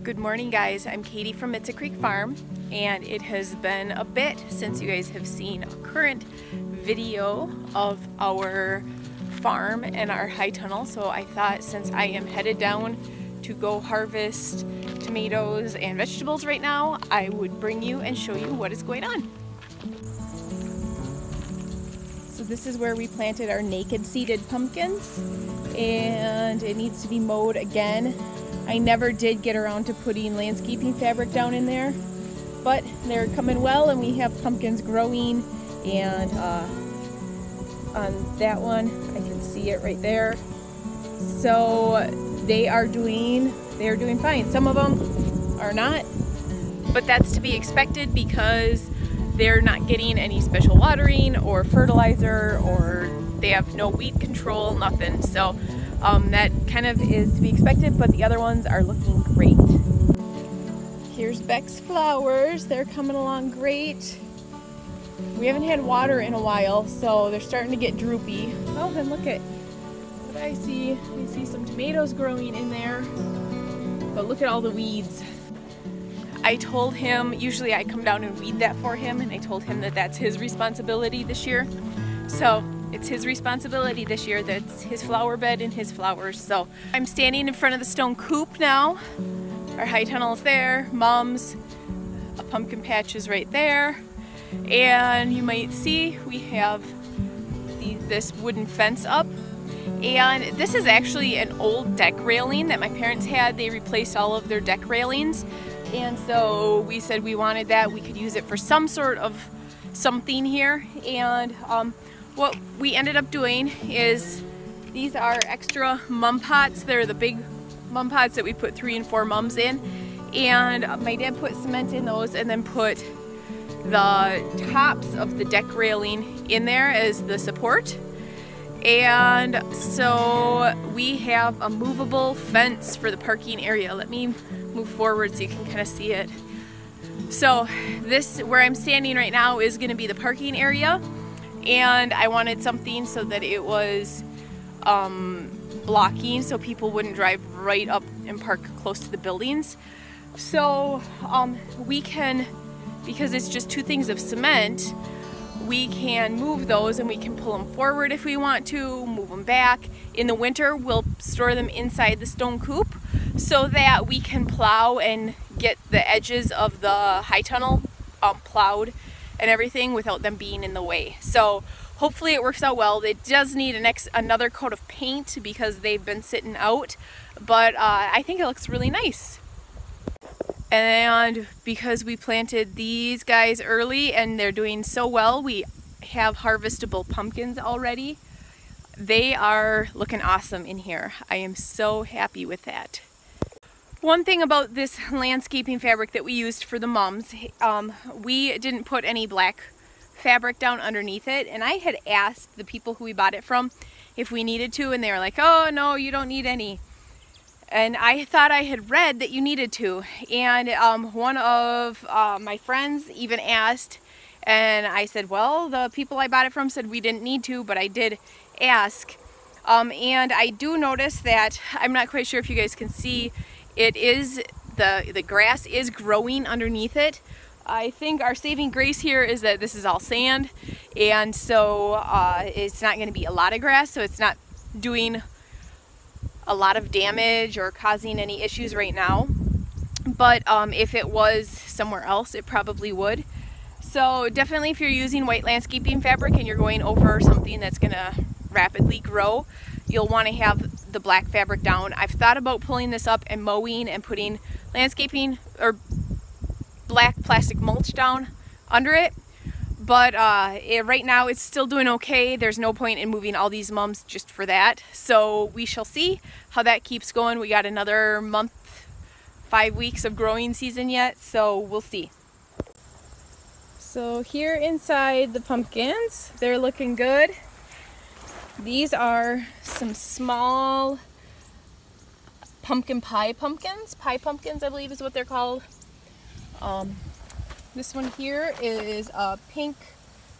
Good morning, guys. I'm Katie from It's a Creek Farm, and it has been a bit since you guys have seen a current video of our farm and our high tunnel. So I thought, since I am headed down to go harvest tomatoes and vegetables right now, I would bring you and show you what is going on. So this is where we planted our naked seeded pumpkins, and it needs to be mowed again. I never did get around to putting landscaping fabric down in there, but they're coming well, and we have pumpkins growing. And on that one, I can see it right there. So they are doing fine. Some of them are not, but that's to be expected because they're not getting any special watering or fertilizer, or they have no weed control, nothing. So that kind of is to be expected, but the other ones are looking great. Here's Beck's flowers. They're coming along great. We haven't had water in a while, so they're starting to get droopy. Oh, and look at what I see. I see some tomatoes growing in there, but look at all the weeds. I told him, usually I come down and weed that for him, and I told him that that's his responsibility this year. So it's his responsibility this year. That's his flower bed and his flowers. So I'm standing in front of the stone coop now. Our high tunnel is there. Mom's a pumpkin patch is right there. And you might see we have this wooden fence up. And this is actually an old deck railing that my parents had. They replaced all of their deck railings. And so we said we wanted that. We could use it for some sort of something here. And what we ended up doing is, these are extra mum pots. They're the big mum pots that we put 3 and 4 mums in. And my dad put cement in those and then put the tops of the deck railing in there as the support. And so we have a movable fence for the parking area. Let me move forward so you can kind of see it. So this, where I'm standing right now, is going to be the parking area, and I wanted something so that it was blocking so people wouldn't drive right up and park close to the buildings. So we can, because it's just 2 things of cement, we can move those and we can pull them forward if we want to, move them back. In the winter, we'll store them inside the stone coop so that we can plow and get the edges of the high tunnel plowed and everything without them being in the way. So hopefully it works out well. It does need another coat of paint because they've been sitting out, but I think it looks really nice. And because we planted these guys early and they're doing so well, we have harvestable pumpkins already. They are looking awesome in here. I am so happy with that. One thing about this landscaping fabric that we used for the mums, we didn't put any black fabric down underneath it, and I had asked the people who we bought it from if we needed to, and they were like, oh no, you don't need any. And I thought I had read that you needed to, and one of my friends even asked, and I said, well, the people I bought it from said we didn't need to, but I did ask. And I do notice that, I'm not quite sure if you guys can see, it is, the grass is growing underneath it. I think our saving grace here is that this is all sand, and so it's not going to be a lot of grass, so it's not doing a lot of damage or causing any issues right now. But if it was somewhere else, it probably would. So definitely, if you're using white landscaping fabric and you're going over something that's going to rapidly grow, you'll want to have the black fabric down. I've thought about pulling this up and mowing and putting landscaping or black plastic mulch down under it, but right now it's still doing okay. There's no point in moving all these mums just for that. So we shall see how that keeps going. We got another month, 5 weeks of growing season yet, so we'll see. So here inside the pumpkins, they're looking good. These are some small pumpkin pie pumpkins. Pie pumpkins, I believe is what they're called. This one here is a pink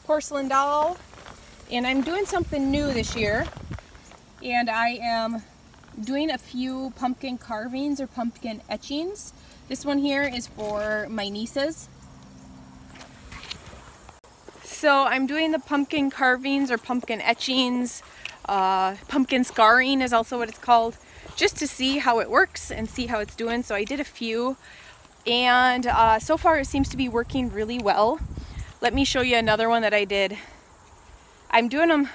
porcelain doll, and I'm doing something new this year, and I am doing a few pumpkin carvings or pumpkin etchings. This one here is for my nieces. So I'm doing the pumpkin carvings or pumpkin etchings. Pumpkin scarring is also what it's called, just to see how it works and see how it's doing. So I did a few, and so far it seems to be working really well. Let me show you another one that I did. I'm doing them,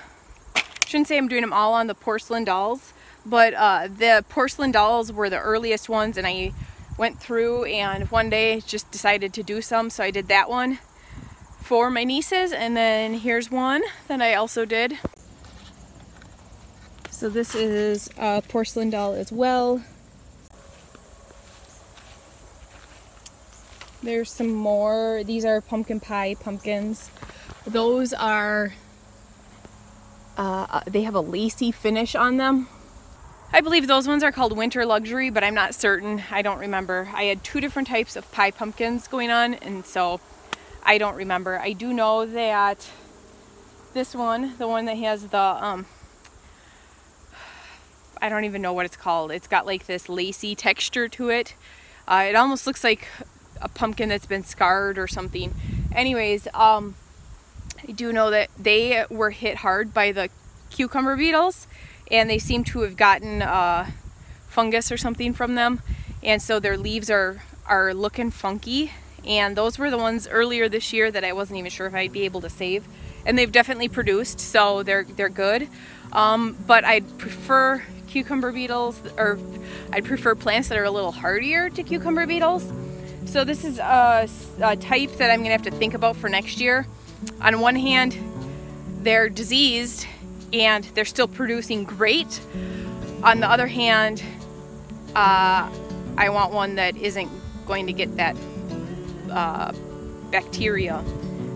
shouldn't say I'm doing them all on the porcelain dolls, but the porcelain dolls were the earliest ones, and I went through and one day just decided to do some, so I did that one for my nieces. And then here's one that I also did. So this is a porcelain doll as well. There's some more. These are pumpkin pie pumpkins. Those are, they have a lacy finish on them. I believe those ones are called Winter Luxury, but I'm not certain. I don't remember. I had two different types of pie pumpkins going on, and so I don't remember. I do know that this one, the one that has the, I don't even know what it's called. It's got like this lacy texture to it. It almost looks like a pumpkin that's been scarred or something. Anyways, I do know that they were hit hard by the cucumber beetles, and they seem to have gotten fungus or something from them, and so their leaves are looking funky. And those were the ones earlier this year that I wasn't even sure if I'd be able to save, and they've definitely produced, so they're good. But I'd prefer cucumber beetles, or I'd prefer plants that are a little hardier to cucumber beetles. So this is a type that I'm gonna have to think about for next year. On one hand, they're diseased and they're still producing great. On the other hand, I want one that isn't going to get that bacteria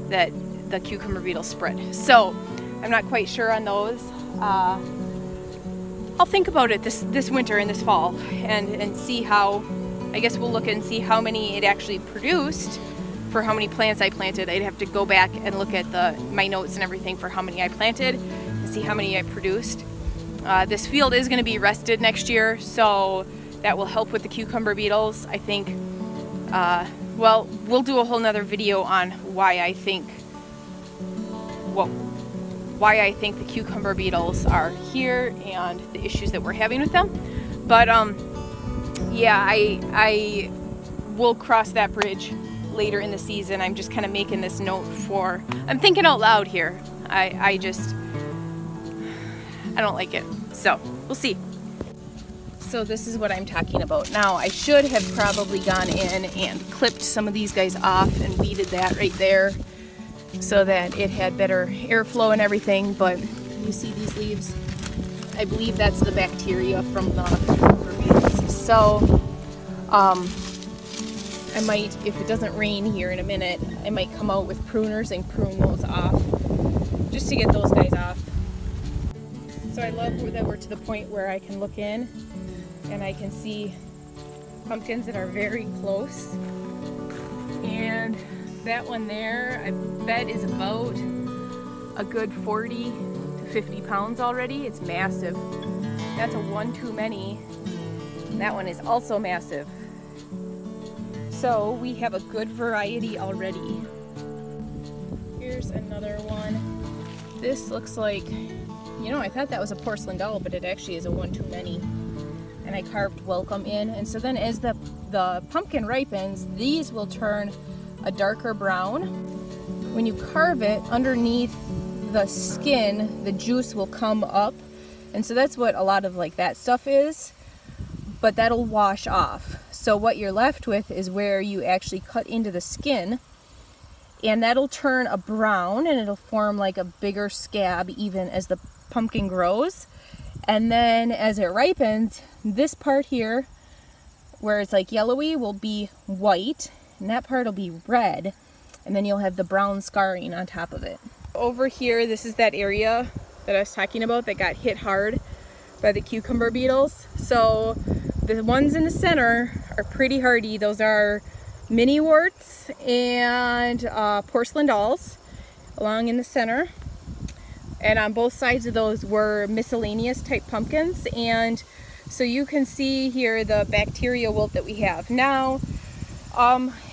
that the cucumber beetles spread. So I'm not quite sure on those. I'll think about it this winter and this fall, and see how, I guess we'll look and see how many it actually produced for how many plants I planted. I'd have to go back and look at my notes and everything for how many I planted and see how many I produced. This field is going to be rested next year, so that will help with the cucumber beetles, I think. Well, we'll do a whole nother video on why I think the cucumber beetles are here and the issues that we're having with them. But yeah, I will cross that bridge later in the season. I'm just kind of making this note for, I'm thinking out loud here. I don't like it. So we'll see. So this is what I'm talking about. Now I should have probably gone in and clipped some of these guys off and weeded that right there so that it had better airflow and everything, but you see these leaves? I believe that's the bacteria from the cucumber beetles. So I might, if it doesn't rain here in a minute, I might come out with pruners and prune those off just to get those guys off. So I love that we're to the point where I can look in and I can see pumpkins that are very close. And that one there, I bet is about a good 40 to 50 pounds already. It's massive. That's a one too many. That one is also massive. So we have a good variety already. Here's another one. This looks like, you know, I thought that was a porcelain doll, but it actually is a one too many. And I carved welcome in. And so then as the pumpkin ripens, these will turn a darker brown. When you carve it, underneath the skin, the juice will come up. And so that's what a lot of like that stuff is, but that'll wash off. So what you're left with is where you actually cut into the skin, and that'll turn a brown, and it'll form like a bigger scab even as the pumpkin grows. And then as it ripens, this part here where it's like yellowy will be white, and that part will be red, and then you'll have the brown scarring on top of it. Over here, this is that area that I was talking about that got hit hard by the cucumber beetles. So the ones in the center are pretty hardy. Those are mini warts and porcelain dolls along in the center. And on both sides of those were miscellaneous type pumpkins. And So you can see here the bacteria wilt that we have. Now,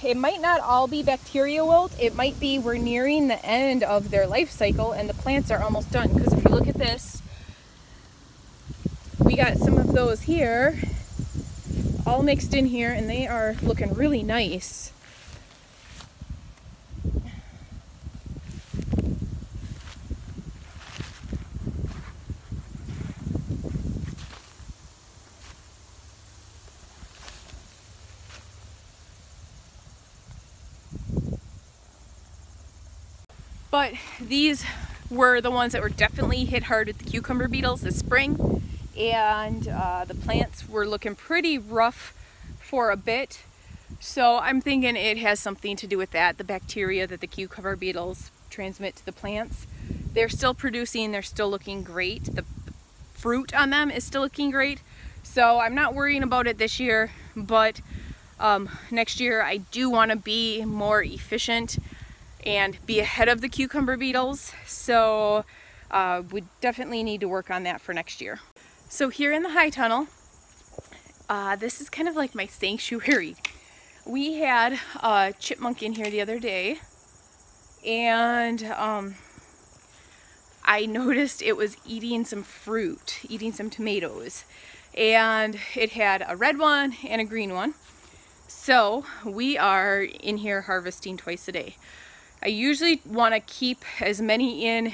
it might not all be bacteria wilt. It might be we're nearing the end of their life cycle and the plants are almost done. Because if you look at this, we got some of those here all mixed in here and they are looking really nice. But these were the ones that were definitely hit hard with the cucumber beetles this spring, and the plants were looking pretty rough for a bit. So I'm thinking it has something to do with that, the bacteria that the cucumber beetles transmit to the plants. They're still producing, they're still looking great. The fruit on them is still looking great. So I'm not worrying about it this year, but next year I do want to be more efficient and be ahead of the cucumber beetles. So we definitely need to work on that for next year. So here in the high tunnel, this is kind of like my sanctuary. We had a chipmunk in here the other day, and I noticed it was eating some fruit, eating some tomatoes, and it had a red one and a green one. So we are in here harvesting twice a day. I usually want to keep as many in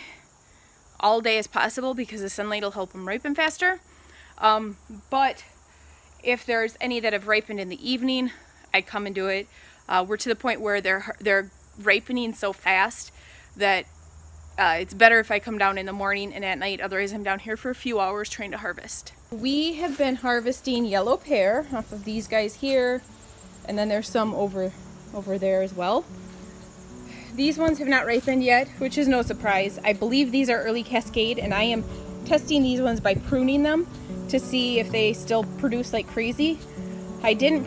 all day as possible because the sunlight will help them ripen faster. But if there's any that have ripened in the evening, I come and do it. We're to the point where they're ripening so fast that it's better if I come down in the morning and at night. Otherwise, I'm down here for a few hours trying to harvest. We have been harvesting yellow pear off of these guys here, and then there's some over there as well. These ones have not ripened yet, which is no surprise. I believe these are early Cascade, and I am testing these ones by pruning them to see if they still produce like crazy. I didn't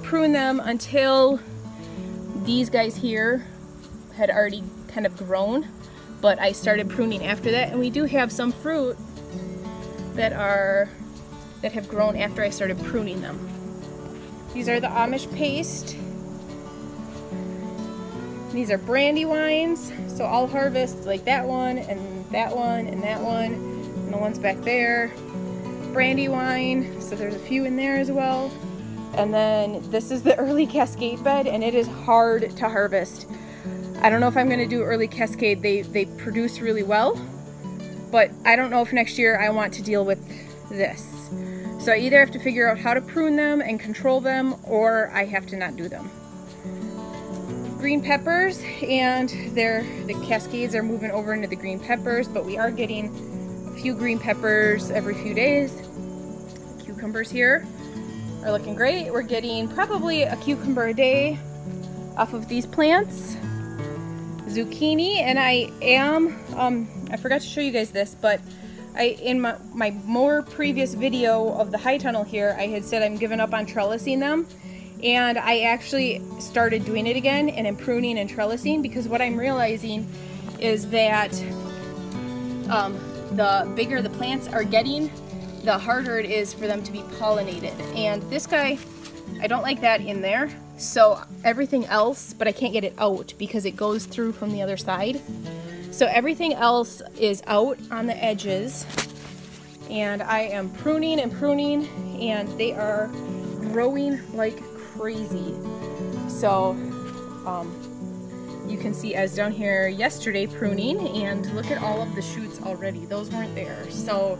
prune them until these guys here had already kind of grown, but I started pruning after that, and we do have some fruit that have grown after I started pruning them. These are the Amish paste. These are brandywines, so I'll harvest like that one and that one and that one and the ones back there. Brandywine, so there's a few in there as well. And then this is the early Cascade bed, and it is hard to harvest. I don't know if I'm going to do early Cascade. They produce really well, but I don't know if next year I want to deal with this. So I either have to figure out how to prune them and control them, or I have to not do them. Green peppers, and the Cascades are moving over into the green peppers, but we are getting a few green peppers every few days. The cucumbers here are looking great. We're getting probably a cucumber a day off of these plants. Zucchini, and I am, I forgot to show you guys this, but in my more previous video of the high tunnel here, I had said I'm giving up on trellising them. And I actually started doing it again, and I'm pruning and trellising, because what I'm realizing is that the bigger the plants are getting, the harder it is for them to be pollinated. And this guy, I don't like that in there. So everything else, but I can't get it out because it goes through from the other side. So everything else is out on the edges, and I am pruning and pruning, and they are growing like crazy. So you can see I was down here yesterday pruning, and look at all of the shoots already. Those weren't there. So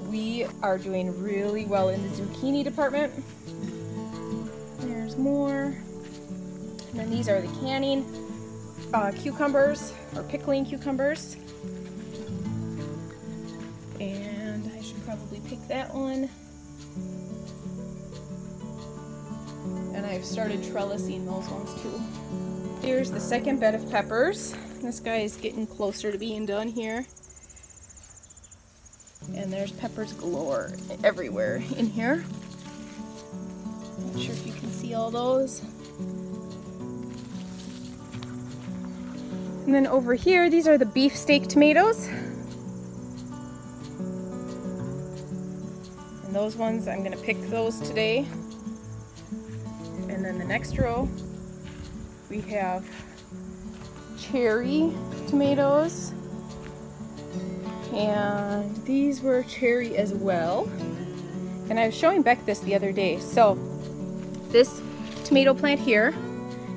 we are doing really well in the zucchini department. There's more. And then these are the canning cucumbers, or pickling cucumbers. And I should probably pick that one. And I've started trellising those ones too. Here's the second bed of peppers. This guy is getting closer to being done here. And there's peppers galore everywhere in here. Not sure if you can see all those. And then over here, these are the beefsteak tomatoes. And those ones, I'm gonna pick those today. And then the next row, we have cherry tomatoes. And these were cherry as well. And I was showing Beck this the other day. So this tomato plant here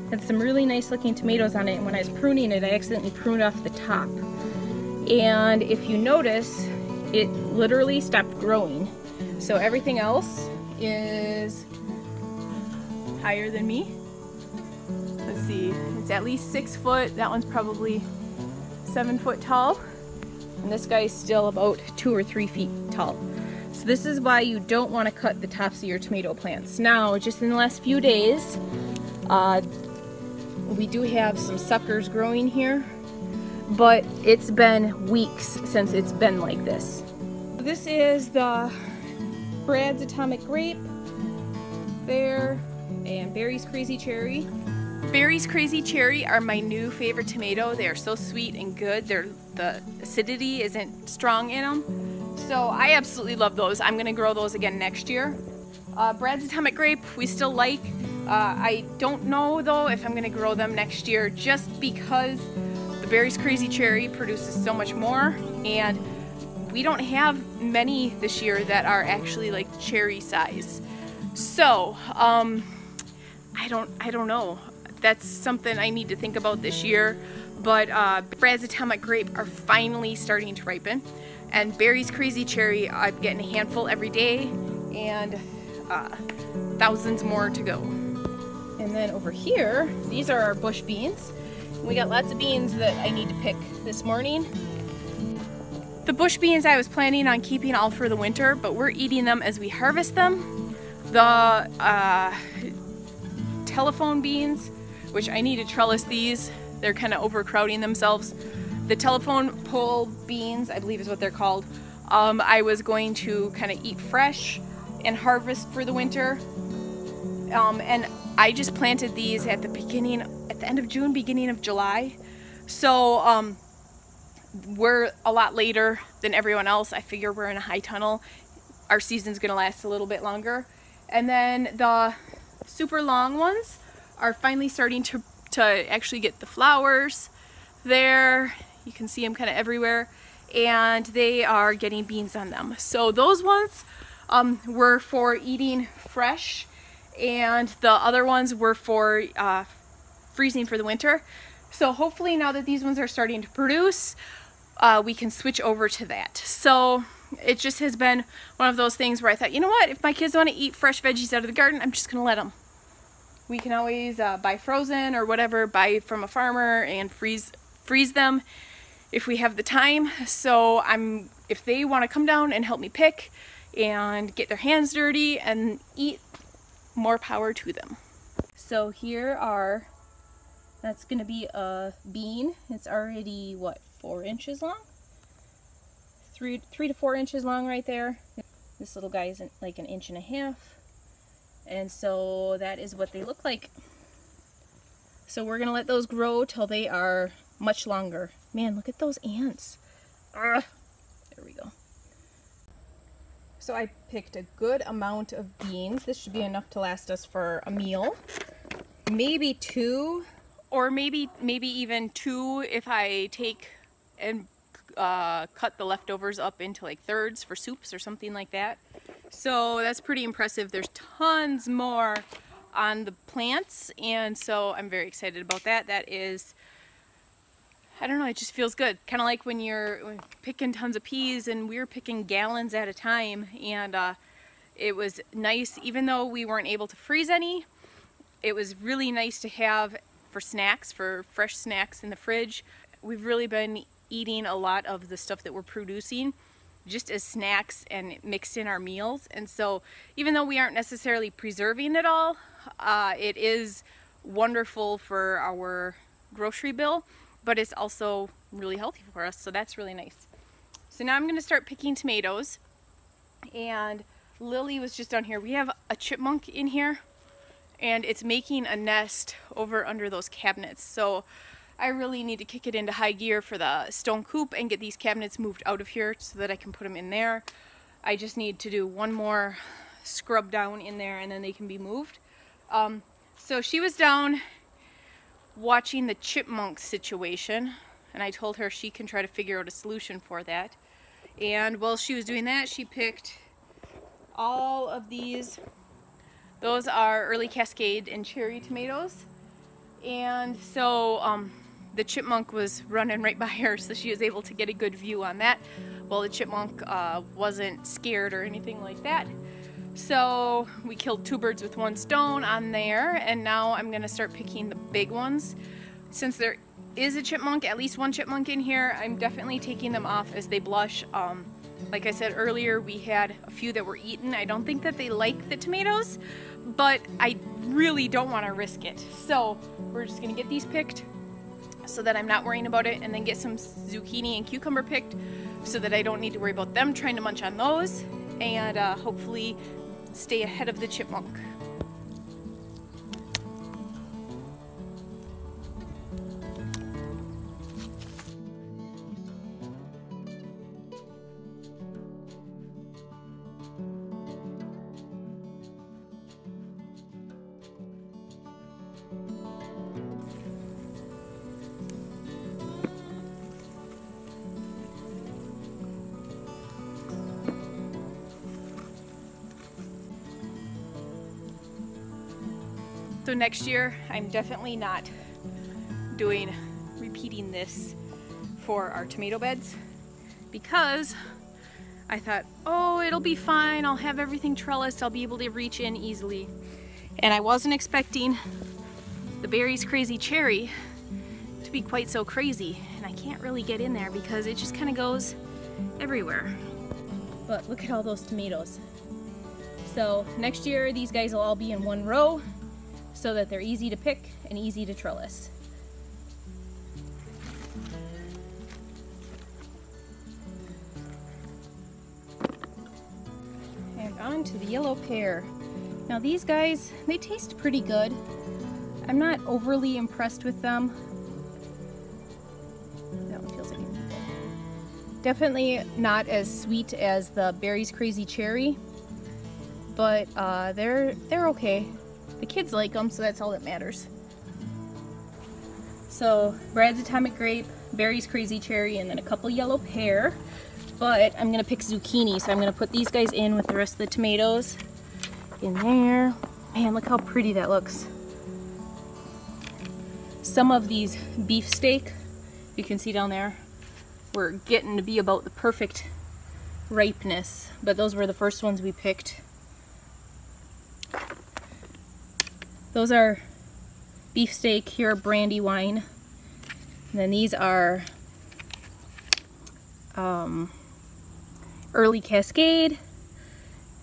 had some really nice looking tomatoes on it, and when I was pruning it, I accidentally pruned off the top. And if you notice, it literally stopped growing. So everything else is higher than me. Let's see, it's at least 6 foot. That one's probably 7 foot tall. And this guy's still about 2 or 3 feet tall. So this is why you don't want to cut the tops of your tomato plants. Now, just in the last few days, we do have some suckers growing here, but it's been weeks since it's been like this. This is the Brad's Atomic Grape there, and Barry's Crazy Cherry. Barry's Crazy Cherry are my new favorite tomato. They are so sweet and good. The acidity isn't strong in them. So I absolutely love those. I'm gonna grow those again next year. Brad's Atomic Grape, we still like. I don't know though if I'm gonna grow them next year, just because the Barry's Crazy Cherry produces so much more, and we don't have many this year that are actually like cherry size. So I don't know. That's something I need to think about this year. But Brad's Atomic Grape are finally starting to ripen, and Barry's Crazy Cherry, I'm getting a handful every day, and thousands more to go. And then over here, these are our bush beans. We got lots of beans that I need to pick this morning. The bush beans I was planning on keeping all for the winter, but we're eating them as we harvest them. The telephone beans, which I need to trellis these. They're kind of overcrowding themselves. The telephone pole beans, I believe is what they're called, I was going to kind of eat fresh and harvest for the winter. And I just planted these at the end of June, beginning of July. So we're a lot later than everyone else. I figure we're in a high tunnel. Our season's gonna last a little bit longer. And then the super long ones are finally starting to actually get the flowers there. You can see them kind of everywhere, and they are getting beans on them. So those ones were for eating fresh, and the other ones were for freezing for the winter. So hopefully now that these ones are starting to produce, we can switch over to that. So it just has been one of those things where I thought, you know what, if my kids want to eat fresh veggies out of the garden, I'm just gonna let them. We can always buy frozen or whatever, buy from a farmer and freeze them if we have the time. So if they want to come down and help me pick and get their hands dirty and eat, more power to them. So here that's gonna be a bean. It's already, what, 4 inches long? 3 to 4 inches long right there. This little guy is like 1.5 inches. And so that is what they look like. So we're gonna let those grow till they are much longer. Man, look at those ants. Ugh. There we go. So I picked a good amount of beans. This should be enough to last us for a meal. Maybe 2, or maybe even 2 if I take and cut the leftovers up into like thirds for soups or something like that. So that's pretty impressive. There's tons more on the plants, and so I'm very excited about that. That is, I don't know, it just feels good. Kind of like when you're picking tons of peas, and we were picking gallons at a time, and it was nice. Even though we weren't able to freeze any, it was really nice to have for snacks, for fresh snacks in the fridge. We've really been eating a lot of the stuff that we're producing just as snacks and mixed in our meals. And so even though we aren't necessarily preserving it all, it is wonderful for our grocery bill, but it's also really healthy for us, so that's really nice. So now I'm going to start picking tomatoes, and Lily was just down here. We have a chipmunk in here, and it's making a nest over under those cabinets. So I really need to kick it into high gear for the stone coop and get these cabinets moved out of here so that I can put them in there. I just need to do one more scrub down in there and then they can be moved. So she was down watching the chipmunk situation, and I told her she can try to figure out a solution for that. And while she was doing that, she picked all of these. Those are early Cascade and cherry tomatoes. And so the chipmunk was running right by her, so she was able to get a good view on that. Well, the chipmunk wasn't scared or anything like that. So we killed 2 birds with 1 stone on there, and now I'm gonna start picking the big ones. Since there is a chipmunk, at least 1 chipmunk in here, I'm definitely taking them off as they blush. Like I said earlier, we had a few that were eaten. I don't think that they like the tomatoes, but I really don't want to risk it. So we're just gonna get these picked so that I'm not worrying about it, and then get some zucchini and cucumber picked so that I don't need to worry about them trying to munch on those, and hopefully stay ahead of the chipmunk. So next year, I'm definitely not repeating this for our tomato beds, because I thought, oh, it'll be fine, I'll have everything trellised, I'll be able to reach in easily. And I wasn't expecting the Berries Crazy Cherry to be quite so crazy, and I can't really get in there because it just kind of goes everywhere. But look at all those tomatoes. So next year, these guys will all be in 1 row, so that they're easy to pick and easy to trellis. And on to the yellow pear. Now these guys, they taste pretty good. I'm not overly impressed with them. That one feels like it. Definitely not as sweet as the Berries Crazy Cherry, but they're okay. The kids like them, so that's all that matters. So Brad's Atomic Grape, Berries Crazy Cherry, and then a couple yellow pear. But I'm gonna pick zucchini, so I'm gonna put these guys in with the rest of the tomatoes in there. Man, look how pretty that looks. Some of these beefsteak, you can see down there, were getting to be about the perfect ripeness, but those were the first ones we picked. Those are beefsteak, here brandy wine. And then these are early Cascade.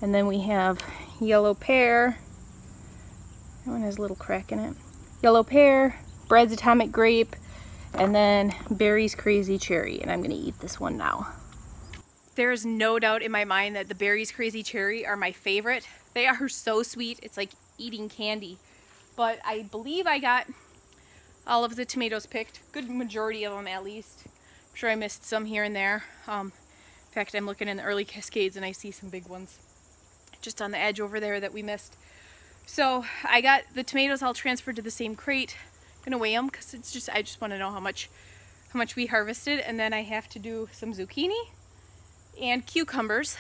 And then we have yellow pear. That one has a little crack in it. Yellow pear, Brad's Atomic Grape, and then Berries Crazy Cherry. And I'm gonna eat this one now. There's no doubt in my mind that the Berries Crazy Cherry are my favorite. They are so sweet, it's like eating candy. But I believe I got all of the tomatoes picked, good majority of them at least. I'm sure I missed some here and there. In fact, I'm looking in the early Cascades and I see some big ones just on the edge over there that we missed. So I got the tomatoes all transferred to the same crate. I'm gonna weigh them because it's just, I just want to know how much we harvested, and then I have to do some zucchini and cucumbers,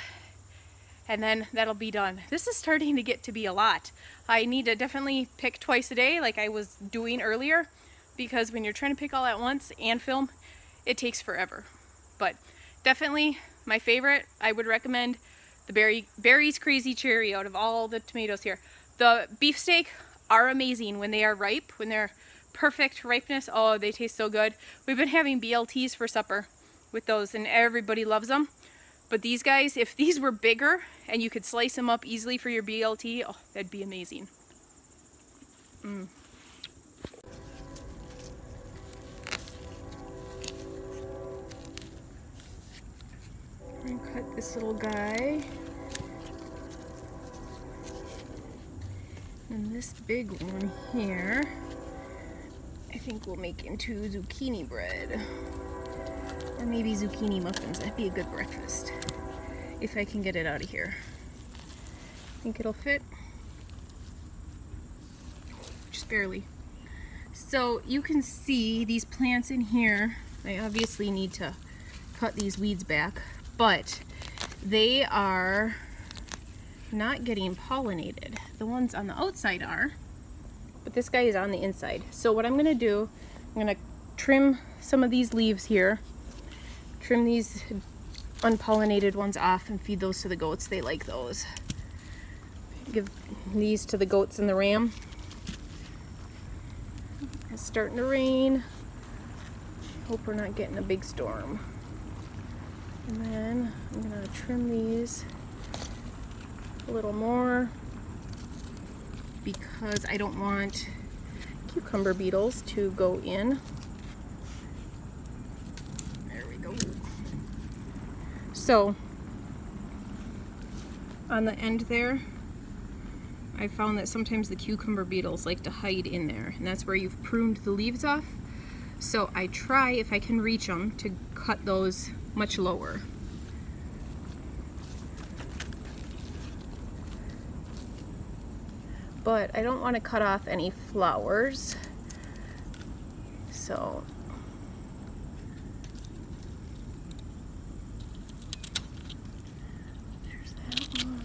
and then that'll be done. This is starting to get to be a lot. I need to definitely pick twice a day like I was doing earlier, because when you're trying to pick all at once and film, it takes forever. But definitely my favorite, I would recommend the Berries Crazy Cherry out of all the tomatoes here. The beefsteak are amazing when they are ripe, when they're perfect ripeness. Oh, they taste so good. We've been having BLTs for supper with those and everybody loves them. But these guys, if these were bigger and you could slice them up easily for your BLT, oh, that'd be amazing. I'm gonna cut this little guy. And this big one here, I think we'll make into zucchini bread. Or maybe zucchini muffins. That'd be a good breakfast. if I can get it out of here. Think it'll fit? Just barely. So you can see these plants in here. I obviously need to cut these weeds back, but they are not getting pollinated. The ones on the outside are, but this guy is on the inside. So what I'm gonna do, I'm gonna trim some of these leaves here, trim these unpollinated ones off and feed those to the goats. They like those. Give these to the goats and the ram. It's starting to rain. Hope we're not getting a big storm. And then I'm gonna trim these a little more because I don't want cucumber beetles to go in. There we go. So on the end there, I found that sometimes the cucumber beetles like to hide in there, and that's where you've pruned the leaves off. So I try, if I can reach them, to cut those much lower. But I don't want to cut off any flowers. So there's that one.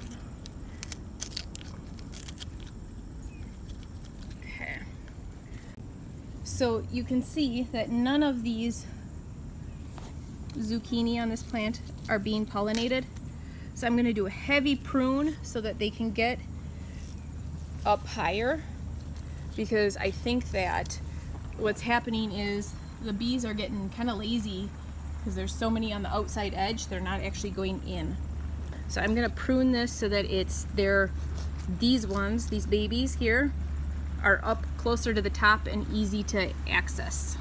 Okay. So you can see that none of these zucchini on this plant are being pollinated. So I'm going to do a heavy prune so that they can get up higher, because I think that what's happening is the bees are getting kind of lazy because there's so many on the outside edge, they're not actually going in. So I'm going to prune this so that these ones, these babies here, are up closer to the top and easy to access.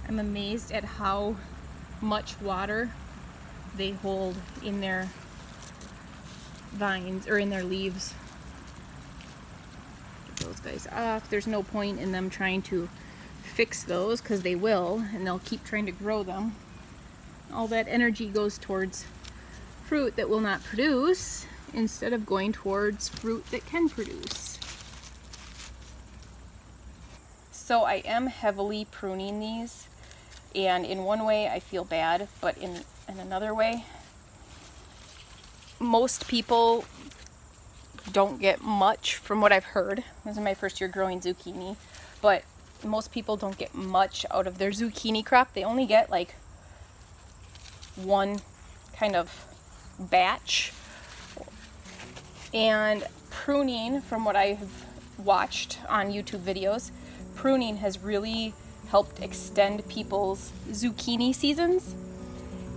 I'm amazed at how much water they hold in their vines or in their leaves. Get those guys off. There's no point in them trying to fix those because they will, and they'll keep trying to grow them. All that energy goes towards fruit that will not produce instead of going towards fruit that can produce. So I am heavily pruning these. And in one way I feel bad, but in another way, most people don't get much from what I've heard. This is my first year growing zucchini, but most people don't get much out of their zucchini crop. They only get like one kind of batch. And pruning, from what I've watched on YouTube videos, pruning has really helped extend people's zucchini seasons.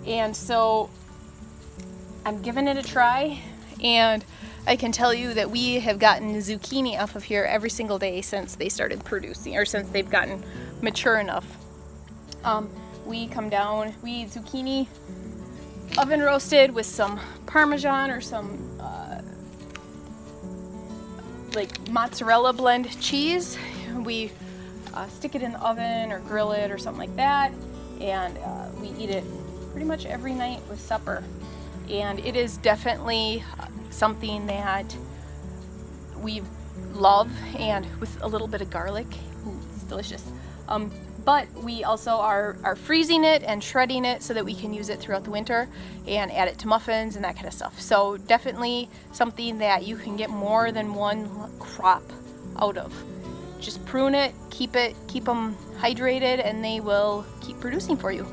And so I'm giving it a try, and I can tell you that we have gotten zucchini off of here every single day since they started producing, or since they've gotten mature enough. We come down, we eat zucchini oven roasted with some Parmesan or some like mozzarella blend cheese. We stick it in the oven or grill it or something like that, and we eat it pretty much every night with supper. And it is definitely something that we love, and with a little bit of garlic. Ooh, it's delicious. But we also are freezing it and shredding it so that we can use it throughout the winter and add it to muffins and that kind of stuff. So definitely something that you can get more than one crop out of. Just prune it, keep them hydrated, and they will keep producing for you.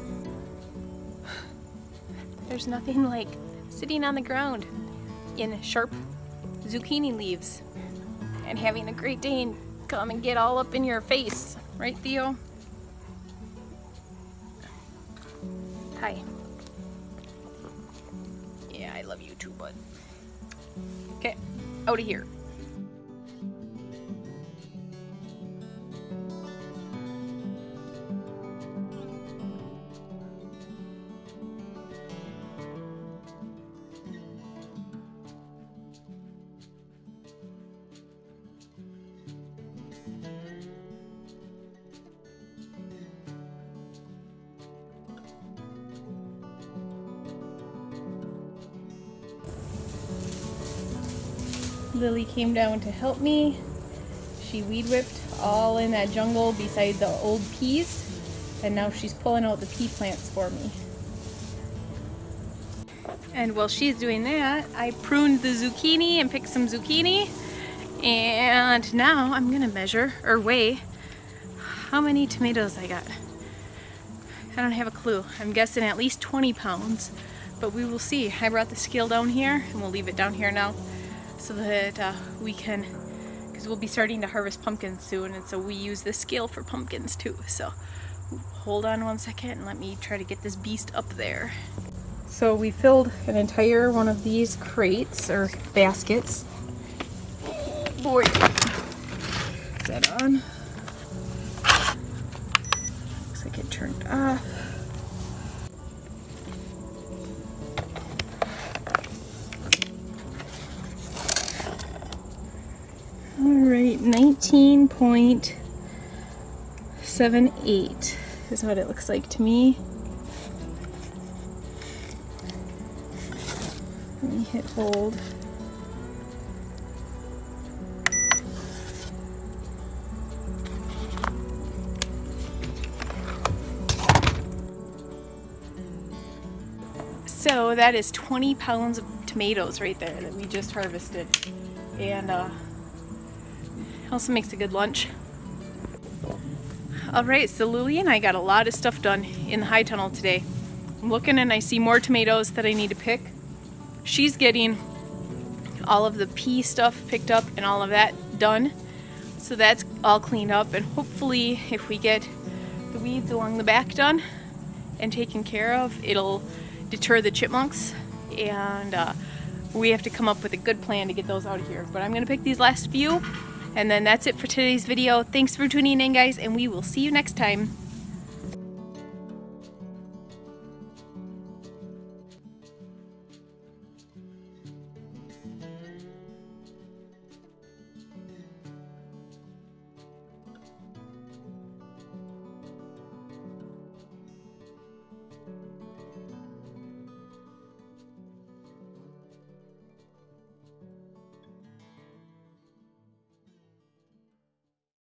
There's nothing like sitting on the ground in sharp zucchini leaves and having a great day and come and get all up in your face. Right, Theo? Hi. Yeah, I love you too, bud. Okay, out of here. Lily came down to help me. She weed whipped all in that jungle beside the old peas, and now she's pulling out the pea plants for me. And while she's doing that, I pruned the zucchini and picked some zucchini. And now I'm gonna measure or weigh how many tomatoes I got. I don't have a clue. I'm guessing at least 20 pounds, but we will see. I brought the scale down here, and we'll leave it down here now so that we can, because we'll be starting to harvest pumpkins soon, and so we use this scale for pumpkins too. So hold on one second and let me try to get this beast up there. So we filled an entire one of these crates or baskets. Boy, is that on? Looks like it turned off. Alright, 19.78 is what it looks like to me. Let me hit hold. So that is 20 pounds of tomatoes right there that we just harvested. And also makes a good lunch. Alright, so Lily and I got a lot of stuff done in the high tunnel today. I'm looking and I see more tomatoes that I need to pick. She's getting all of the pea stuff picked up and all of that done. So that's all cleaned up, and hopefully if we get the weeds along the back done and taken care of, it'll deter the chipmunks, and we have to come up with a good plan to get those out of here. But I'm going to pick these last few, and then that's it for today's video. Thanks for tuning in, guys, and we will see you next time.